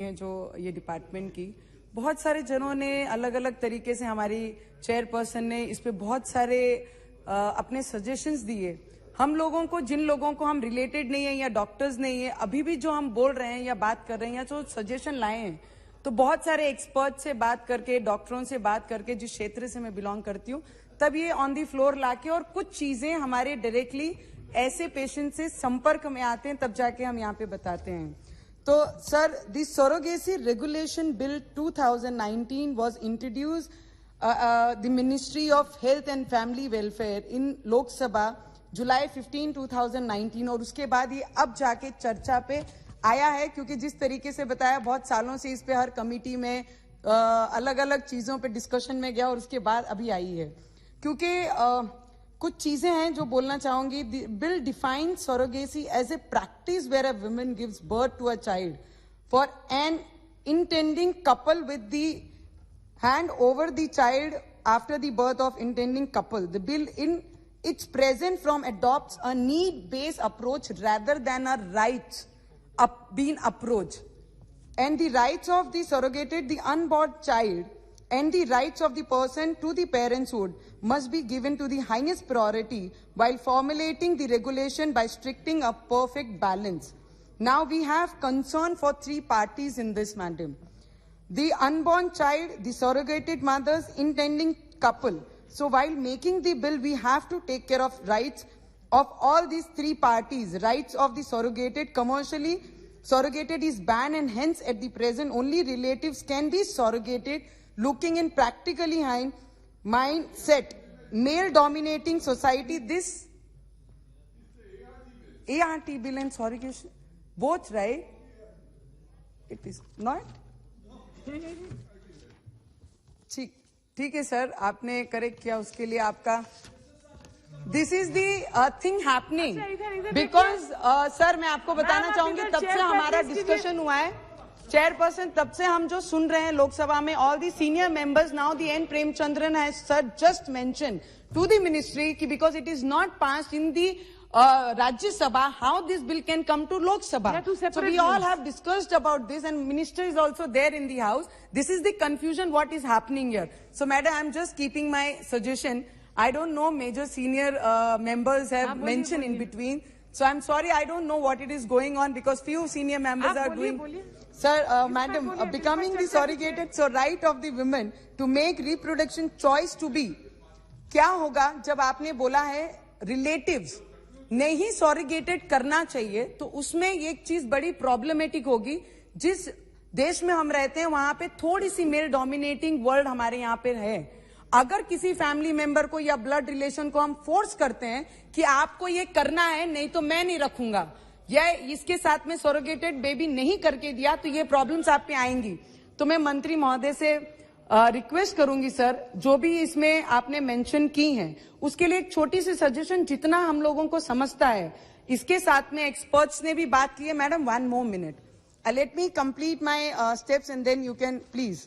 जो ये डिपार्टमेंट की बहुत सारे जनों ने अलग अलग तरीके से, हमारी चेयरपर्सन ने इस पे बहुत सारे अपने सजेशंस दिए। हम लोगों को, जिन लोगों को हम रिलेटेड नहीं है या डॉक्टर्स नहीं है, अभी भी जो हम बोल रहे हैं या बात कर रहे हैं या जो सजेशन लाए हैं, तो बहुत सारे एक्सपर्ट से बात करके, डॉक्टरों से बात करके, जिस क्षेत्र से मैं बिलोंग करती हूँ, तब ये ऑन दी फ्लोर लाके और कुछ चीजें हमारे डायरेक्टली ऐसे पेशेंट से संपर्क में आते हैं, तब जाके हम यहाँ पे बताते हैं। तो sir, the surrogacy regulation bill 2019 was introduced the Ministry of Health and Family Welfare in Lok Sabha July 15, 2019 और उसके बाद ये अब जाके चर्चा पे आया है, क्योंकि जिस तरीके से बताया बहुत सालों से इस पे हर कमेटी में अलग अलग चीजों पे डिस्कशन में गया और उसके बाद अभी आई है। क्योंकि कुछ चीजें हैं जो बोलना चाहूंगी। Bill define surrogacy as a practice where a woman gives birth to a child for an intending couple with the hand over the child after the birth of intending couple. The bill in its present form adopts a need-based approach rather than a rights-being approach. And the rights of the surrogated, the unborn child, and the rights of the person to the parenthood must be given to the highest priority while formulating the regulation by striking a perfect balance. Now we have concern for three parties in this, madam. The unborn child, the surrogated mothers, intending couple. So while making the bill, we have to take care of rights of all these three parties. Rights of the surrogated, commercially surrogated is banned, and hence at the present only relatives can be surrogated, looking in practically high mindset, male dominating society. This ART bill and surrogation, both right? It is not? ठीक है sir, आपने correct किया, उसके लिए आपका। This is the thing happening because sir, मैं आपको बताना चाहूंगी, तब से हमारा डिस्कशन हुआ है चेयरपर्सन, तब से हम जो सुन रहे हैं लोकसभा में, all the senior members, now the N Premachandran has sir just mention to the ministry कि because it is not passed in the Rajya Sabha, how this bill can come to Lok Sabha. So we all have discussed about this, and minister is also there in the house. This is the confusion what is happening here. So madam, I'm just keeping my suggestion. I don't know, major senior members have mentioned in between. So I'm sorry, I don't know what it is going on, because few senior members are doing. Sir, madam, becoming the surrogated, so right of the women to make reproduction choice to be. क्या होगा जब आपने बोला है relatives नहीं सॉरिगेटेड करना चाहिए, तो उसमें एक चीज बड़ी प्रॉब्लमेटिक होगी। जिस देश में हम रहते हैं वहां पे थोड़ी सी मेल डोमिनेटिंग वर्ल्ड हमारे यहाँ पे है। अगर किसी फैमिली मेंबर को या ब्लड रिलेशन को हम फोर्स करते हैं कि आपको ये करना है, नहीं तो मैं नहीं रखूंगा, या इसके साथ में सॉरिगेटेड बेबी नहीं करके दिया, तो ये प्रॉब्लम्स आप पे आएंगी। तो मैं मंत्री महोदय से रिक्वेस्ट करूंगी सर, जो भी इसमें आपने मेंशन की हैं, उसके लिए एक छोटी सी सजेशन, जितना हम लोगों को समझता है, इसके साथ में एक्सपर्ट्स ने भी बात की है। Madam, 1 more minute, let me complete my steps and then you can please.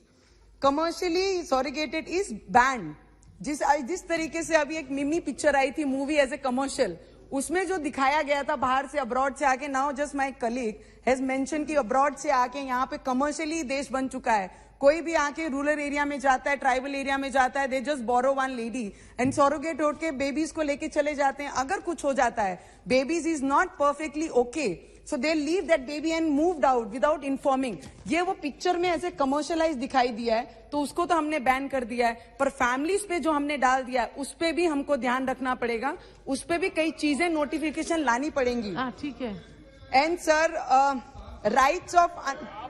Commercially surrogated is banned. जिस तरीके से अभी एक मिमी पिक्चर आई थी, मूवी एज ए कमर्शियल, उसमें जो दिखाया गया था बाहर से, अब्रॉड से आके, now just my colleague has mention कि अब्रॉड से आके यहाँ पे कमर्शियली देश बन चुका है। कोई भी आके रूरल एरिया में जाता है, ट्राइबल एरिया में जाता है, they just borrow one lady and surrogate होके बेबीज को लेके चले जाते हैं। अगर कुछ हो जाता है, babies is not perfectly okay, so they leave that baby and moved out without informing. ये वो पिक्चर में ऐसे कमर्शियलाइज दिखाई दिया है, तो उसको तो हमने बैन कर दिया है, पर फैमिलीज पे जो हमने डाल दिया है, उस पे भी हमको ध्यान रखना पड़ेगा, उस पे भी कई चीजें नोटिफिकेशन लानी पड़ेंगी। ठीक है। एंड सर, राइट्स ऑफ,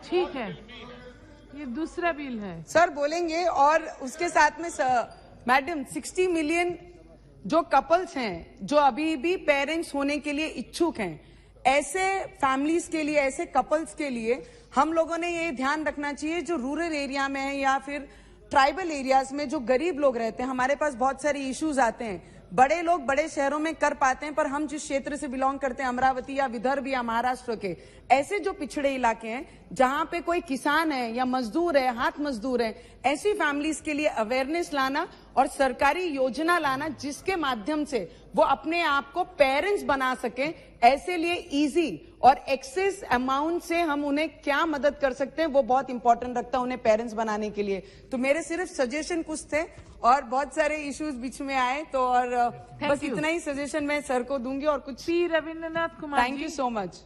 ठीक है, ये दूसरा बिल है सर, बोलेंगे। और उसके साथ में मैडम, 60 मिलियन जो कपल्स हैं, जो अभी भी पेरेंट्स होने के लिए इच्छुक हैं, ऐसे फैमिलीज के लिए, ऐसे कपल्स के लिए हम लोगों ने ये ध्यान रखना चाहिए, जो रूरल एरिया में है या फिर ट्राइबल एरियाज में जो गरीब लोग रहते हैं। हमारे पास बहुत सारे इश्यूज आते हैं, बड़े लोग बड़े शहरों में कर पाते हैं, पर हम जिस क्षेत्र से बिलोंग करते हैं, अमरावती या विदर्भ या महाराष्ट्र के, ऐसे जो पिछड़े इलाके हैं, जहां पे कोई किसान है या मजदूर है, हाथ मजदूर है, ऐसी फैमिलीज के लिए अवेयरनेस लाना और सरकारी योजना लाना जिसके माध्यम से वो अपने आप को पेरेंट्स बना सके, ऐसे लिए इजी और एक्सेस अमाउंट से हम उन्हें क्या मदद कर सकते हैं वो बहुत इंपॉर्टेंट रखता है उन्हें पेरेंट्स बनाने के लिए। तो मेरे सिर्फ सजेशन कुछ थे और बहुत सारे इश्यूज बीच में आए, तो और बस you. इतना ही सजेशन मैं सर को दूंगी और कुछ। P Rabindranath Kumar thank you so much.